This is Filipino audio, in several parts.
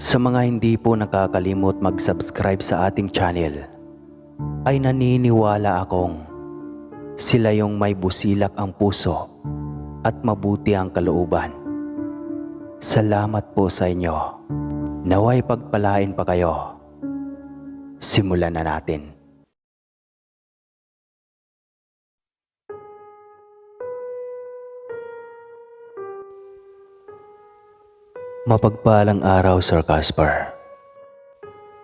Sa mga hindi po nakakalimot mag-subscribe sa ating channel, ay naniniwala akong sila yung may busilak ang puso at mabuti ang kalooban. Salamat po sa inyo. Naway pagpalain pa kayo. Simulan na natin. Mapagpalang araw, Sir Casper.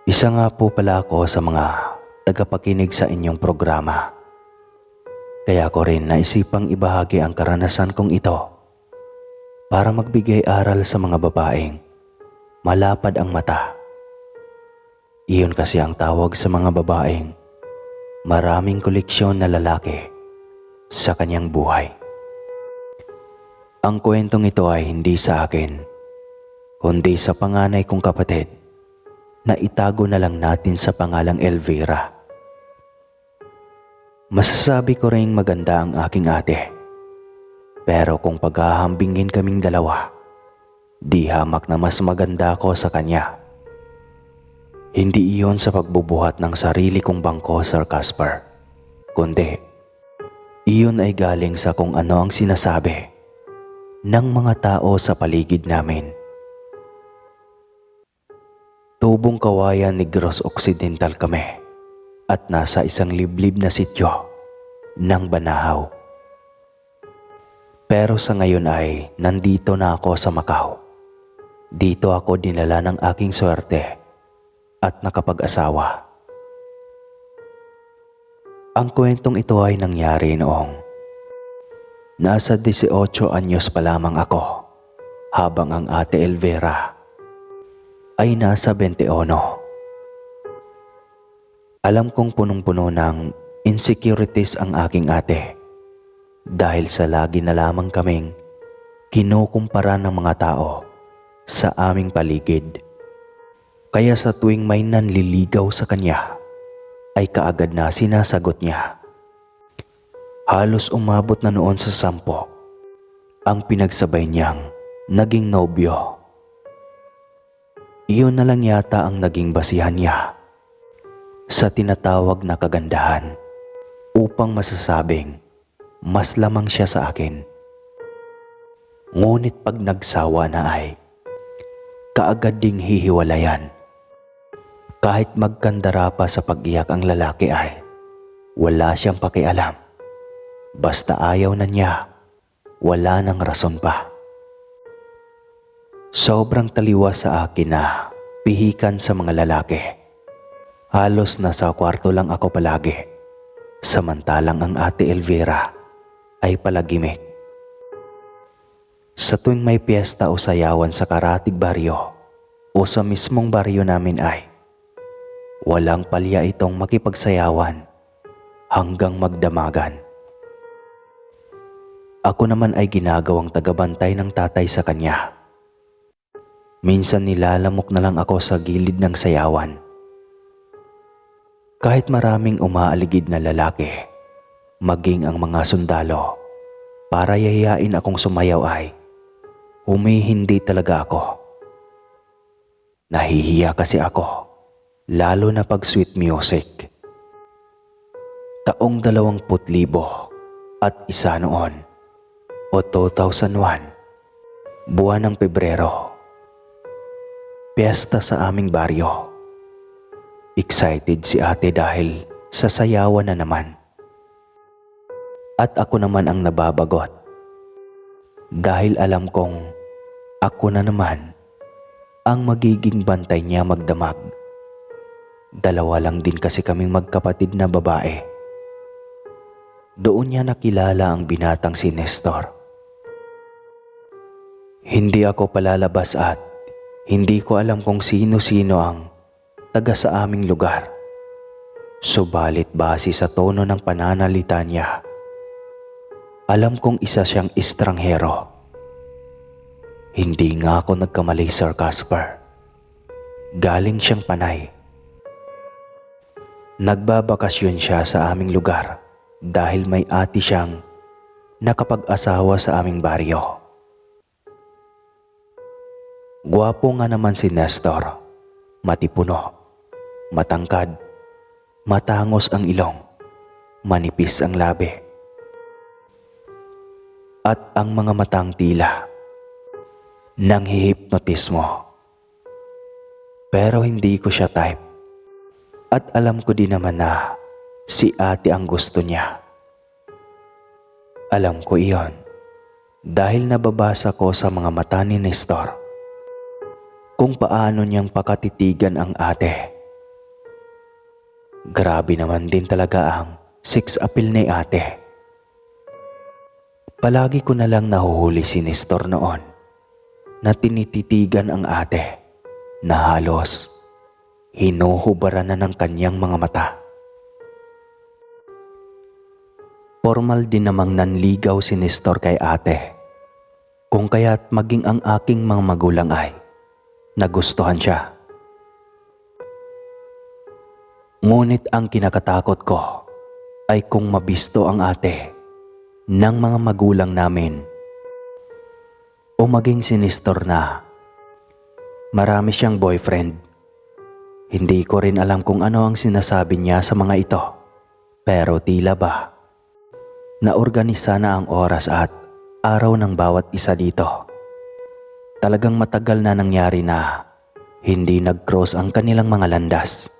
Isa nga po pala ako sa mga tagapakinig sa inyong programa. Kaya ko rin naisipang ibahagi ang karanasan kong ito para magbigay aral sa mga babaeng malapad ang mata. Iyon kasi ang tawag sa mga babaeng maraming koleksyon na lalaki sa kanyang buhay. Ang kwentong ito ay hindi sa akin, kundi sa panganay kong kapatid na itago na lang natin sa pangalang Elvira. Masasabi ko ring maganda ang aking ate. Pero kung paghahambingin kaming dalawa, di hamak na mas maganda ako sa kanya. Hindi iyon sa pagbubuhat ng sarili kong bangko, Sir Casper, kundi iyon ay galing sa kung ano ang sinasabi ng mga tao sa paligid namin. Tubong Kawayan, Negros Occidental kami at nasa isang liblib na sityo ng Banahaw. Pero sa ngayon ay nandito na ako sa Macau. Dito ako dinala ng aking swerte at nakapag-asawa. Ang kwentong ito ay nangyari noong nasa 18 anyos pa lamang ako, habang ang ate Elvira ay nasa 21. Alam kong punong-puno ng insecurities ang aking ate dahil sa lagi na lamang kaming kinukumpara ng mga tao sa aming paligid. Kaya sa tuwing may nanliligaw sa kanya ay kaagad na sinasagot niya. Halos umabot na noon sa 10 ang pinagsabay niyang naging nobyo. Iyon na lang yata ang naging basihan niya sa tinatawag na kagandahan upang masasabing mas lamang siya sa akin. Ngunit pag nagsawa na ay kaagad ding hihiwalayan. Kahit magkandara pa sa pag-iyak ang lalaki ay wala siyang pakialam. Basta ayaw na niya, wala nang rason pa. Sobrang taliwas sa akin na pihikan sa mga lalaki. Halos nasa kwarto lang ako palagi, samantalang ang ate Elvira ay palagimik. Sa tuwing may piyesta o sayawan sa karatig baryo o sa mismong baryo namin ay walang palya itong makipagsayawan hanggang magdamagan. Ako naman ay ginagawang tagabantay ng tatay sa kanya. Minsan nilalamok na lang ako sa gilid ng sayawan. Kahit maraming umaaligid na lalaki, maging ang mga sundalo, para yayain akong sumayaw ay humihindi talaga ako. Nahihiya kasi ako, lalo na pag sweet music. Taong 20,000 at isa noon, o 2001, buwan ng Pebrero. Piyesta sa aming baryo. Excited si ate dahil sa sayawan na naman. At ako naman ang nababagot dahil alam kong ako na naman ang magiging bantay niya magdamag. Dalawa lang din kasi kaming magkapatid na babae. Doon niya nakilala ang binatang si Nestor. Hindi ako palalabas at hindi ko alam kung sino-sino ang taga sa aming lugar. Subalit base sa tono ng pananalita niya, alam kong isa siyang estranghero. Hindi nga ako nagkamali, Sir Casper. Galing siyang Panay. Nagbabakasyon siya sa aming lugar dahil may ate siyang nakapag-asawa sa aming baryo. Gwapo nga naman si Nestor. Matipuno, matangkad, matangos ang ilong, manipis ang labi. At ang mga matang tila nanghihipnotismo. Pero hindi ko siya type. At alam ko din naman na si ate ang gusto niya. Alam ko iyon dahil nababasa ko sa mga mata ni Nestor kung paano niyang pakatitigan ang ate. Grabe naman din talaga ang sex appeal ni ate. Palagi ko na lang nahuhuli si Nestor noon na tinititigan ang ate na halos hinuhubaran na ng kanyang mga mata. Formal din namang nanligaw si Nestor kay ate, kung kaya't maging ang aking mga magulang ay nagustuhan siya. Ngunit ang kinakatakot ko ay kung mabisto ang ate ng mga magulang namin o maging si Nestor na marami siyang boyfriend. Hindi ko rin alam kung ano ang sinasabi niya sa mga ito, pero tila ba naorganisa na ang oras at araw ng bawat isa dito. Talagang matagal na nangyari na hindi nag-cross ang kanilang mga landas.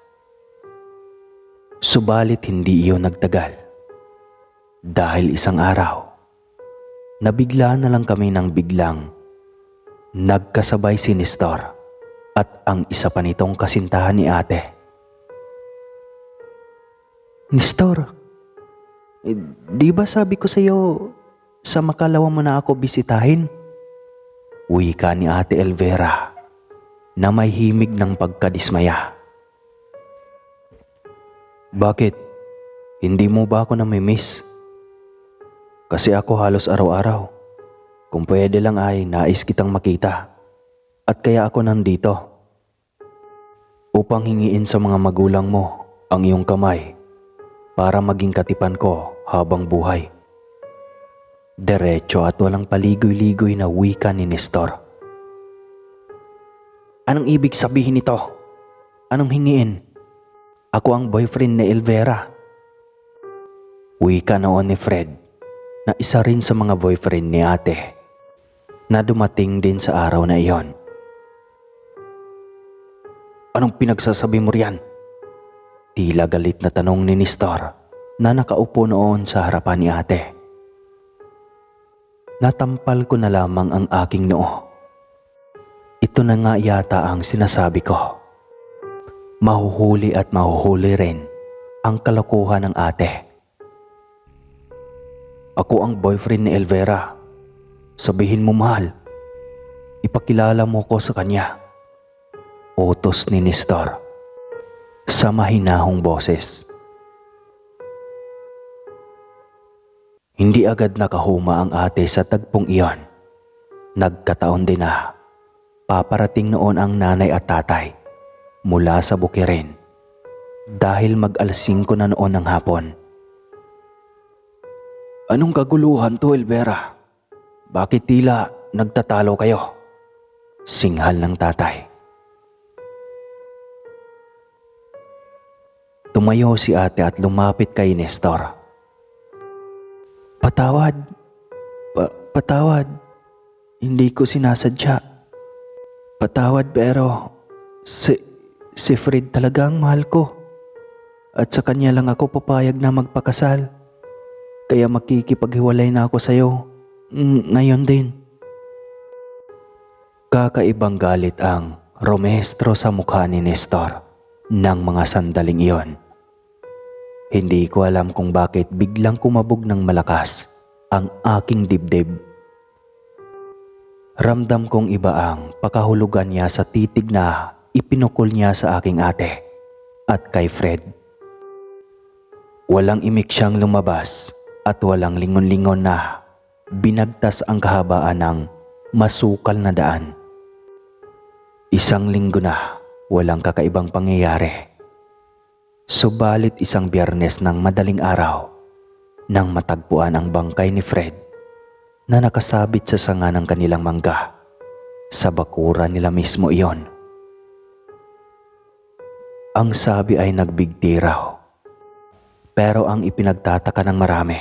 Subalit hindi iyon nagtagal. Dahil isang araw, nabigla na lang kami ng biglang nagkasabay si Nestor at ang isa pa nitong kasintahan ni ate. Nestor, di ba sabi ko sa'yo sa makalawa mo na ako bisitahin? Wika ni Ate Elvera na may himig ng pagkadismaya. Bakit? Hindi mo ba ako namimiss? Kasi ako halos araw-araw. Kung pwede lang ay nais kitang makita. At kaya ako nandito. Upang hingiin sa mga magulang mo ang iyong kamay para maging katipan ko habang buhay. Diretso at walang paligoy-ligoy na wika ni Nestor. Anong ibig sabihin nito? Anong hingiin? Ako ang boyfriend ni Elvera. Wika noon ni Fred na isa rin sa mga boyfriend ni ate na dumating din sa araw na iyon. Anong pinagsasabi mo riyan? Tila galit na tanong ni Nestor na nakaupo noon sa harapan ni ate. Natampal ko na lamang ang aking noo. Ito na nga yata ang sinasabi ko. Mahuhuli at mahuhuli rin ang kalokohan ng ate. Ako ang boyfriend ni Elvera. Sabihin mo mahal. Ipakilala mo ko sa kanya. Utos ni Nestor sa mahinahong boses. Hindi agad nakahuma ang ate sa tagpong iyon. Nagkataon din na paparating noon ang nanay at tatay mula sa bukirin dahil mag-alas 5 na noon ng hapon. Anong kaguluhan to, Elvera? Bakit tila nagtatalo kayo? Singhal ng tatay. Tumayo si ate at lumapit kay Nestor. Patawad. Patawad. Hindi ko sinasadya. Patawad pero si Fred talaga ang mahal ko. At sa kanya lang ako papayag na magpakasal. Kaya makikipaghiwalay na ako sa'yo. Ngayon din. Kakaibang galit ang romestro sa mukha ni Nestor ng mga sandaling iyon. Hindi ko alam kung bakit biglang kumabog ng malakas ang aking dibdib. Ramdam kong iba ang pakahulugan niya sa titig na ipinukol niya sa aking ate at kay Fred. Walang imik siyang lumabas at walang lingon-lingon na binagtas ang kahabaan ng masukal na daan. Isang linggo na walang kakaibang pangyayari. Subalit isang Biyernes ng madaling araw nang matagpuan ang bangkay ni Fred na nakasabit sa sanga ng kanilang mangga Sa bakuran nila mismo iyon. Ang sabi ay nagbigti raw. Pero ang ipinagtataka ng marami,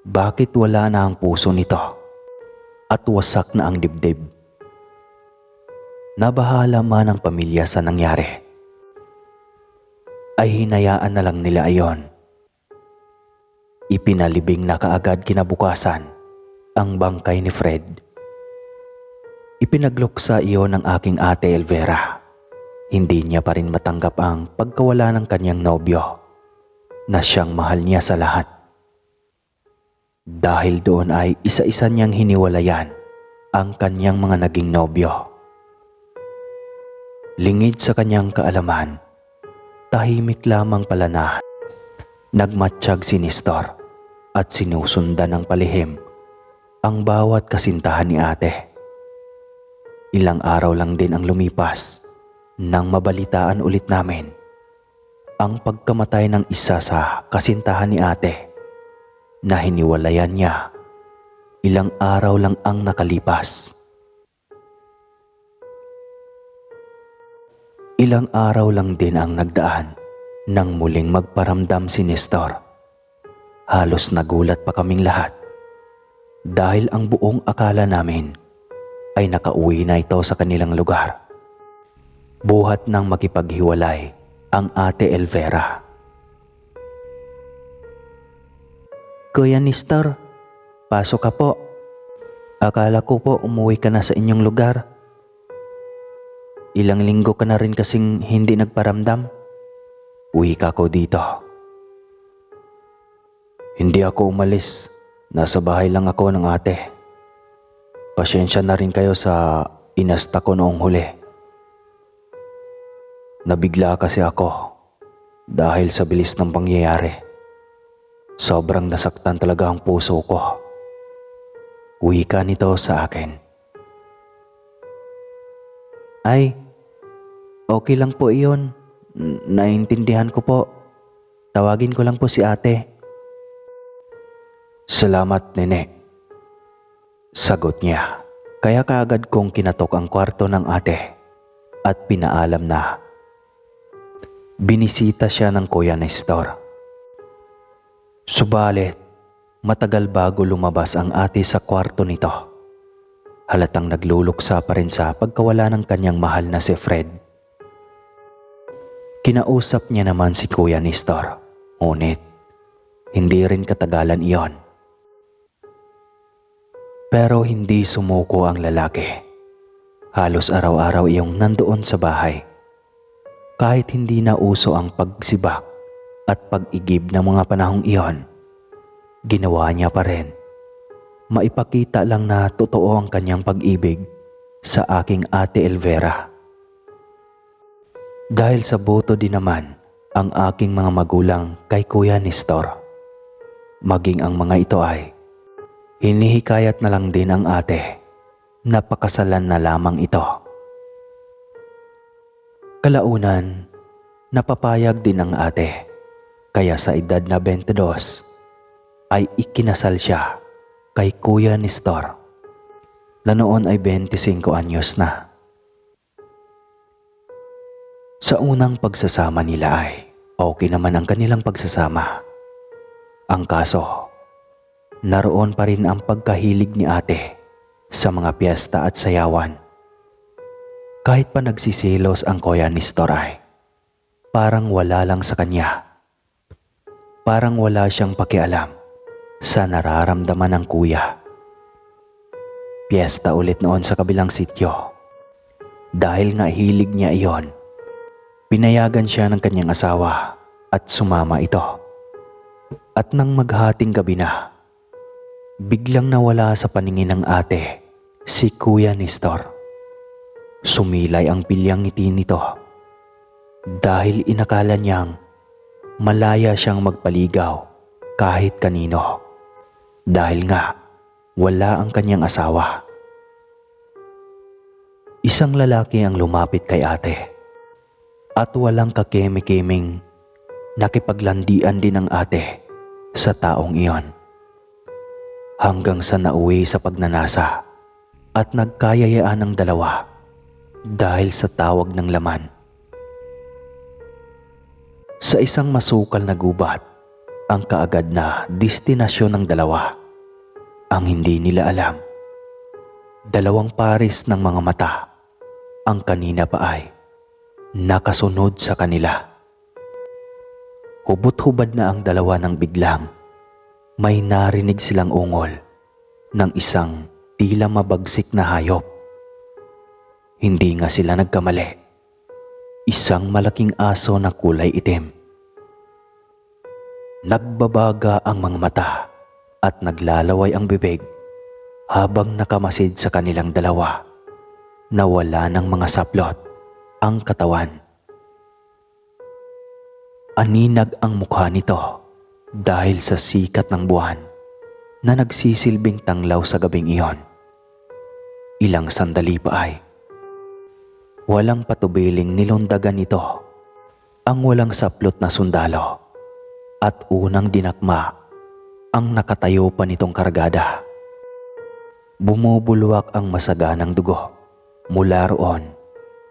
bakit wala na ang puso nito at wasak na ang dibdib? Nabahala man ang pamilya sa nangyari, ay hinayaan na lang nila ayon. Ipinalibing na kaagad kinabukasan ang bangkay ni Fred. Ipinagluksa iyon ng aking ate Elvera. Hindi niya pa rin matanggap ang pagkawala ng kanyang nobyo na siyang mahal niya sa lahat. Dahil doon ay isa-isa niyang hiniwalayan ang kanyang mga naging nobyo. Lingid sa kanyang kaalaman, tahimik lamang pala na nagmatsyag si Nestor at sinusundan ng palihim ang bawat kasintahan ni ate. Ilang araw lang din ang lumipas nang mabalitaan ulit namin ang pagkamatay ng isa sa kasintahan ni ate na hiniwalayan niya. Ilang araw lang ang nakalipas. Ilang araw lang din ang nagdaan nang muling magparamdam si Nestor. Halos nagulat pa kaming lahat dahil ang buong akala namin ay nakauwi na ito sa kanilang lugar. Buhat nang makipaghiwalay ang ate Elvera. Kuya Nestor, pasok ka po. Akala ko po umuwi ka na sa inyong lugar. Ilang linggo ka na rin kasing hindi nagparamdam. Uwi ka ko dito. Hindi ako umalis. Nasa bahay lang ako ng ate. Pasensya na rin kayo sa inasta ko noong huli. Nabigla kasi ako dahil sa bilis ng pangyayari. Sobrang nasaktan talaga ang puso ko. Uwi ka nito sa akin. Ay, okay lang po iyon. Naintindihan ko po. Tawagin ko lang po si ate. Salamat, nene. Sagot niya. Kaya kaagad kong kinatok ang kwarto ng ate at pinaalam na binisita siya ng Kuya Nestor. Subalit, matagal bago lumabas ang ate sa kwarto nito. Halatang nagluluksa pa rin sa pagkawala ng kanyang mahal na si Fred. Kinausap niya naman si Kuya Nestor, ngunit hindi rin katagalan iyon. Pero hindi sumuko ang lalaki. Halos araw-araw iyong nandoon sa bahay. Kahit hindi na uso ang pagsibak at pag-igib ng mga panahong iyon, ginawa niya pa rin. Maipakita lang na totoo ang kanyang pag-ibig sa aking ate Elvera. Dahil sa boto din naman ang aking mga magulang kay Kuya Nestor. Maging ang mga ito ay hinihikayat na lang din ang ate na pakasalan na lamang ito. Kalaunan, napapayag din ang ate, kaya sa edad na 22 ay ikinasal siya kay Kuya Nestor na noon ay 25 anyos na. Sa unang pagsasama nila ay okay naman ang kanilang pagsasama. Ang kaso, naroon pa rin ang pagkahilig ni ate sa mga piyesta at sayawan. Kahit pa nagsisilos ang Kuya Nestor ay parang wala lang sa kanya. Parang wala siyang pakialam sa nararamdaman ng kuya. Piyesta ulit noon sa kabilang sityo. Dahil nga hilig niya iyon, pinayagan siya ng kanyang asawa at sumama ito. At nang maghating gabi na, biglang nawala sa paningin ng ate si Kuya Nestor. Sumilay ang pilyang ngiti nito dahil inakala niyang malaya siyang magpaligaw kahit kanino dahil nga wala ang kanyang asawa. Isang lalaki ang lumapit kay ate at walang kakeme-keming nakipaglandian din ang ate sa taong iyon. Hanggang sa nauwi sa pagnanasa at nagkayayaan ang dalawa dahil sa tawag ng laman. Sa isang masukal na gubat, ang kaagad na destinasyon ng dalawa. Ang hindi nila alam, dalawang pares ng mga mata ang kanina pa ay nakasunod sa kanila. Hubot-hubad na ang dalawa nang biglang may narinig silang ungol ng isang tila mabagsik na hayop. Hindi nga sila nagkamali. Isang malaking aso na kulay itim. Nagbabaga ang mga mata at naglalaway ang bibig habang nakamasid sa kanilang dalawa na wala ng mga saplot ang katawan. Aninag ang mukha nito dahil sa sikat ng buwan na nagsisilbing tanglaw sa gabing iyon. Ilang sandali pa ay walang patubiling nilundagan nito ang walang saplot na sundalo at unang dinakma ang nakatayo pa nitong kargada. Bumubulwak ang masaganang dugo mula roon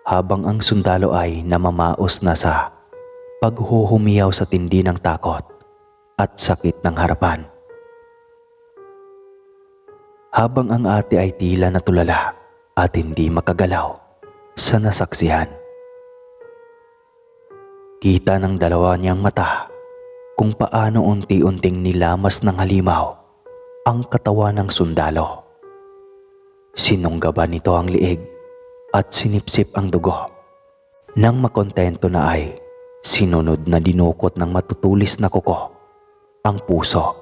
habang ang sundalo ay namamaos na sa paghuhumiyaw sa tindi ng takot at sakit ng harapan. Habang ang ate ay tila natulala at hindi makagalaw sa nasaksihan. Kita ng dalawa niyang mata kung paano unti-unting nilamas ng halimaw ang katawan ng sundalo. Sinunggaban nito ang liig at sinipsip ang dugo. Nang makontento na ay sinunod na dinukot ng matutulis na kuko ang puso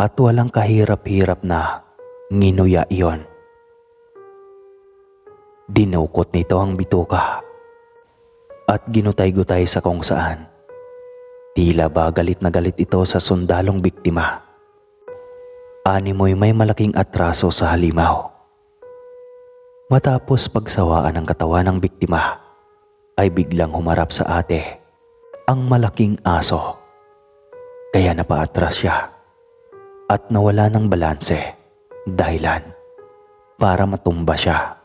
at walang kahirap-hirap na nginuya iyon. Dinukot nito ang bituka at ginutay-gutay sa kung saan. Tila ba galit na galit ito sa sundalong biktima. Animoy may malaking atraso sa halimaw. Matapos pagsawaan ang katawan ng biktima, ay biglang humarap sa ate ang malaking aso. Kaya napaatras siya at nawala ng balanse dahilan para matumba siya.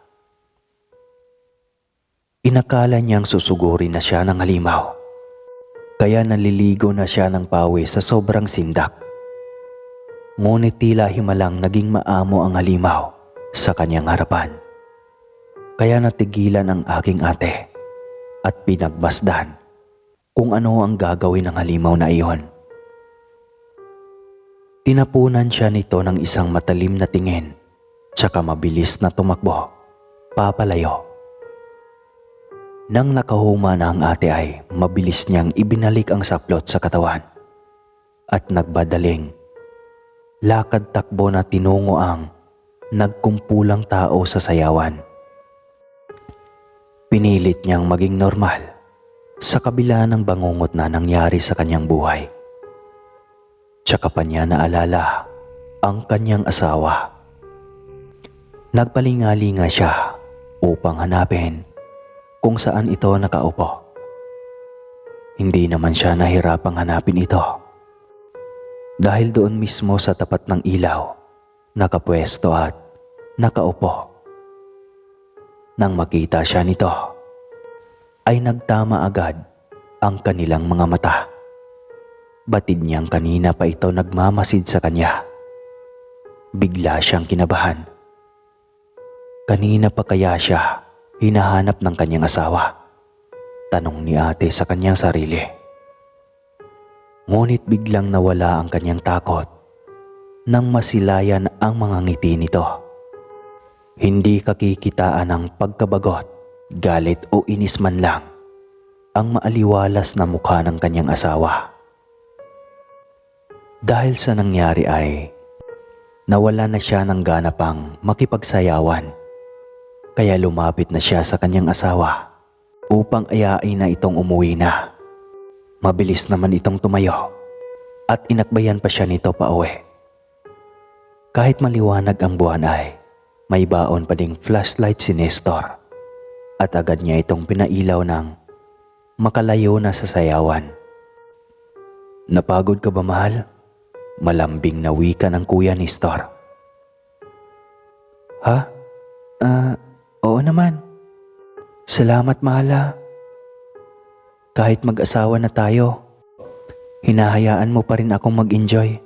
Inakala niyang susugurin na siya ng halimaw. Kaya naliligo na siya ng pawis sa sobrang sindak. Ngunit tila himalang naging maamo ang halimaw sa kanyang harapan. Kaya natigilan ang aking ate at pinagmasdan kung ano ang gagawin ng halimaw na iyon. Tinapunan siya nito ng isang matalim na tingin tsaka mabilis na tumakbo papalayo. Nang nakahuma na ang ate ay mabilis niyang ibinalik ang saplot sa katawan at nagbadaling lakad takbo na tinungo ang nagkumpulang tao sa sayawan. Pinilit niyang maging normal sa kabila ng bangungot na nangyari sa kanyang buhay. Tsaka pa niya naalala ang kanyang asawa. Nagpalingalinga siya upang hanapin kung saan ito nakaupo. Hindi naman siya nahirapang hanapin ito dahil doon mismo sa tapat ng ilaw nakapwesto at nakaupo. Nang makita siya nito ay nagtama agad ang kanilang mga mata. Batid niyang kanina pa ito nagmamasid sa kanya. Bigla siyang kinabahan. Kanina pa kaya siya hinahanap ng kanyang asawa? Tanong ni ate sa kanyang sarili. Ngunit biglang nawala ang kanyang takot nang masilayan ang mga ngiti nito. Hindi kakikitaan ng pagkabagot, galit o inis man lang ang maaliwalas na mukha ng kanyang asawa. Dahil sa nangyari ay nawala na siya ng gana pang makipagsayawan. Kaya lumapit na siya sa kanyang asawa upang ayain na itong umuwi na. Mabilis naman itong tumayo at inakbayan pa siya nito pauwi. Kahit maliwanag ang buwan ay may baon pa ding flashlight si Nestor at agad niya itong pinailaw ng makalayo na sa sayawan. Napagod ka ba, mahal? Malambing na wika ng kuya Nestor. Ha? Oo naman. Salamat, mahal ah. Kahit mag-asawa na tayo, hinahayaan mo pa rin akong mag-enjoy.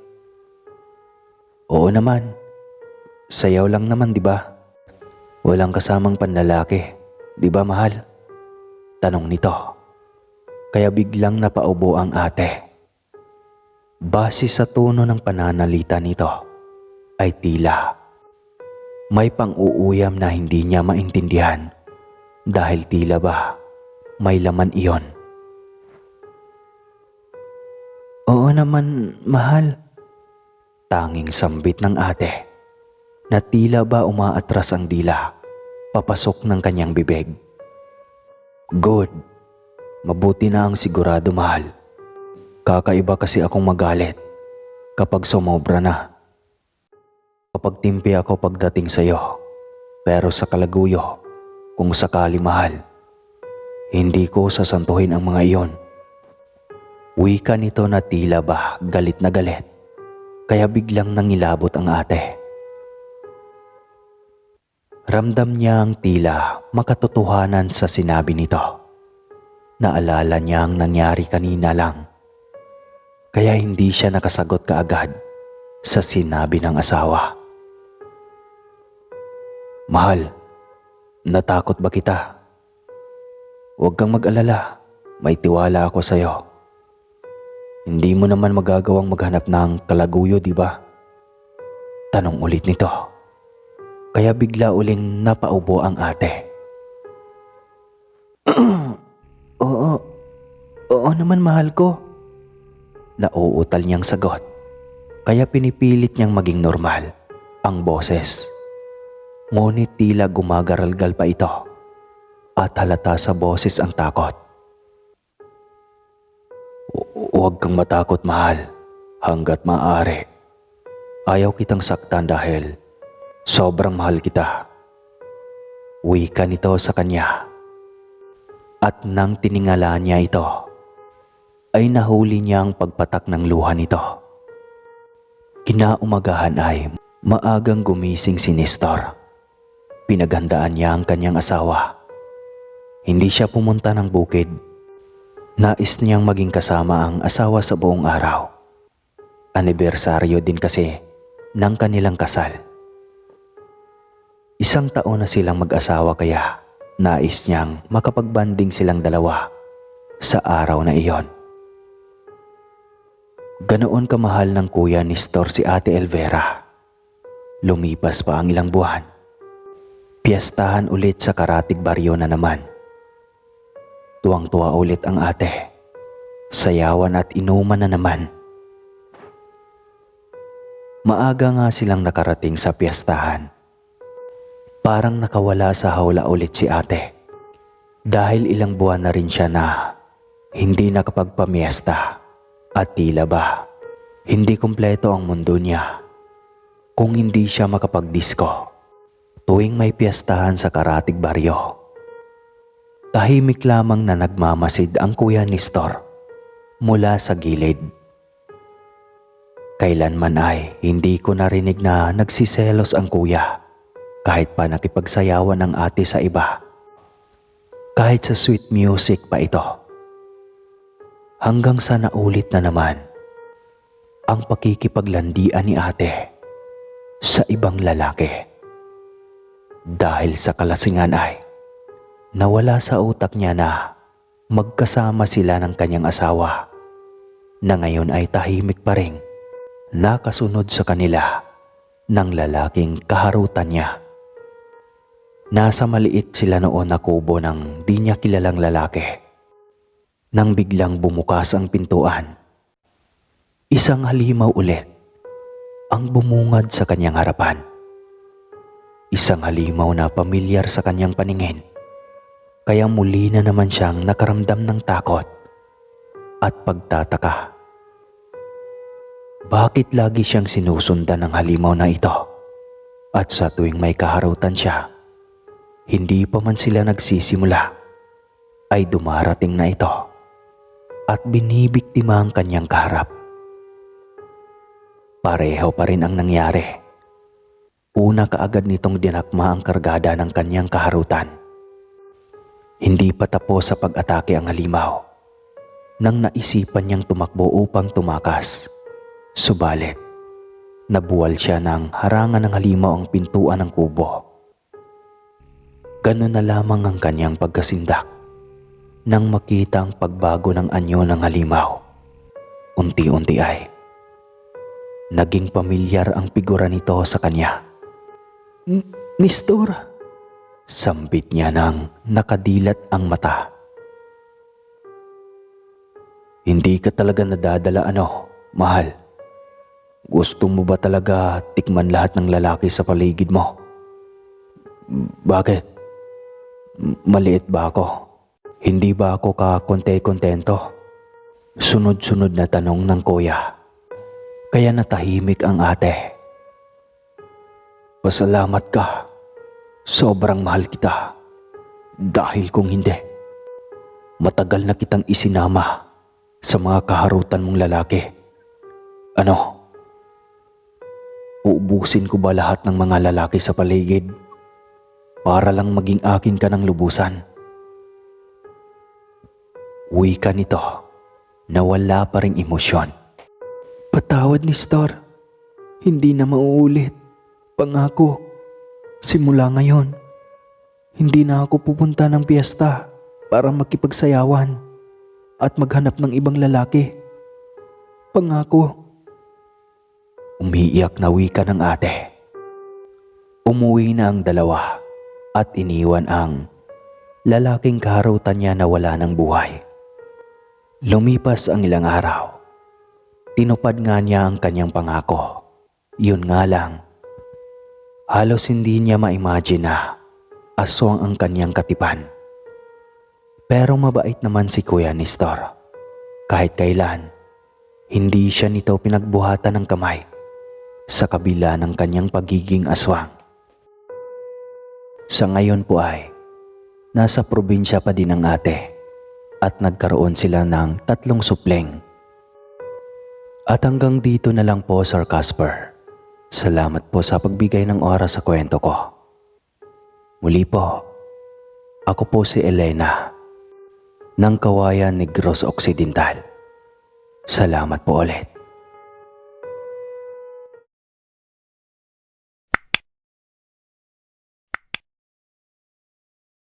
Oo naman. Sayaw lang naman, di ba? Walang kasamang panlalaki, di ba mahal? Tanong nito. Kaya biglang napaubo ang ate. Base sa tono ng pananalita nito, ay tila may pang-uuyam na hindi niya maintindihan dahil tila ba may laman iyon. Oo naman, mahal. Tanging sambit ng ate na tila ba umaatras ang dila papasok ng kanyang bibig. Good. Mabuti na ang sigurado, mahal. Kakaiba kasi akong magalit kapag sumobra na. Kapag timpi ako pagdating sa'yo, pero sa kalaguyo, kung sakali, mahal, hindi ko sasantuhin ang mga iyon. Wika nito na tila ba galit na galit, kaya biglang nangilabot ang ate. Ramdam niya ang tila makatotohanan sa sinabi nito. Naalala niya ang nangyari kanina lang, kaya hindi siya nakasagot kaagad sa sinabi ng asawa. Mahal, natakot ba kita? Huwag kang mag-alala, may tiwala ako sa'yo. Hindi mo naman magagawang maghanap ng kalaguyo, di ba? Tanong ulit nito. Kaya bigla uling napaubo ang ate. Oo, oo naman, mahal ko. Nauutal niyang sagot, kaya pinipilit niyang maging normal ang boses. Ngunit tila gumagaralgal pa ito at halata sa boses ang takot. Huwag kang matakot, mahal, hanggat maaari. Ayaw kitang saktan dahil sobrang mahal kita. Wika nito sa kanya. At nang tiningala niya ito, ay nahuli niya ang pagpatak ng luha nito. Kinaumagahan ay maagang gumising si Nestor. Pinaghandaan niya ang kanyang asawa. Hindi siya pumunta ng bukid. Nais niyang maging kasama ang asawa sa buong araw. Anibersaryo din kasi ng kanilang kasal. 1 taon na silang mag-asawa kaya nais niyang makapagbanding silang dalawa sa araw na iyon. Ganoon kamahal ng kuya Nestor si Ate Elvera. Lumipas pa ang ilang buwan. Piyestahan ulit sa Karatig Baryo na naman. Tuwang-tuwa ulit ang ate. Sayawan at inuman na naman. Maaga nga silang nakarating sa piyestahan. Parang nakawala sa hawla ulit si ate. Dahil ilang buwan na rin siya na hindi nakapagpamiesta. At tila ba, hindi kumpleto ang mundo niya kung hindi siya makapagdisko tuwing may piyestahan sa Karatig Baryo. Tahimik lamang na nagmamasid ang kuya Nestor mula sa gilid. Kailanman ay hindi ko narinig na nagsiselos ang kuya kahit pa nakipagsayawan ng ate sa iba. Kahit sa sweet music pa ito. Hanggang sa naulit na naman ang pakikipaglandian ni ate sa ibang lalaki. Dahil sa kalasingan ay nawala sa utak niya na magkasama sila ng kanyang asawa na ngayon ay tahimik pa rin nakasunod sa kanila ng lalaking kaharutan niya. Nasa maliit sila noon na kubo ng di niya kilalang lalaki. Nang biglang bumukas ang pintuan, isang halimaw ulit ang bumungad sa kanyang harapan. Isang halimaw na pamilyar sa kanyang paningin, kaya muli na naman siyang nakaramdam ng takot at pagtataka. Bakit lagi siyang sinusundan ng halimaw na ito? At sa tuwing may kaharutan siya, hindi pa man sila nagsisimula, ay dumarating na ito at binibiktima ang kanyang kaharap. Pareho pa rin ang nangyari. Una kaagad nitong dinakma ang kargada ng kanyang kaharutan. Hindi pa tapos sa pag-atake ang halimaw nang naisipan niyang tumakbo upang tumakas. Subalit, nabuwal siya nang harangan ng halimaw ang pintuan ng kubo. Ganun na lamang ang kanyang pagkasindak nang makita ang pagbago ng anyo ng halimaw. Unti-unti ay naging pamilyar ang figura nito sa kanya. Nestor, sambit niya nang nakadilat ang mata. Hindi ka talaga nadadala mahal? Gusto mo ba talaga tikman lahat ng lalaki sa paligid mo? Bakit? Maliit ba ako? Hindi ba ako kakonte-kontento? Sunod-sunod na tanong ng kuya. Kaya natahimik ang ate. Pasalamat ka. Sobrang mahal kita. Dahil kung hindi, matagal na kitang isinama sa mga kaharutan mong lalaki. Uubusin ko ba lahat ng mga lalaki sa paligid para lang maging akin ka ng lubusan? Uwi ka nito na wala pa ring emosyon. Patawad, Nestor. Hindi na mauulit. Pangako, simula ngayon, hindi na ako pupunta ng piyesta para makipagsayawan at maghanap ng ibang lalaki. Pangako. Umiiyak na wika ng ate. Umuwi na ang dalawa at iniwan ang lalaking kaharutan niya na wala ng buhay. Lumipas ang ilang araw. Tinupad nga niya ang kanyang pangako. Yun nga lang, halos hindi niya ma-imagine na aswang ang kanyang katipan. Pero mabait naman si Kuya Nestor. Kahit kailan, hindi siya nito pinagbuhatan ng kamay sa kabila ng kanyang pagiging aswang. Sa ngayon po ay nasa probinsya pa din ang ate at nagkaroon sila ng 3 supling. At hanggang dito na lang po, Sir Casper. Salamat po sa pagbigay ng oras sa kwento ko. Muli po, ako po si Elena ng Kawayan Negros Occidental. Salamat po ulit.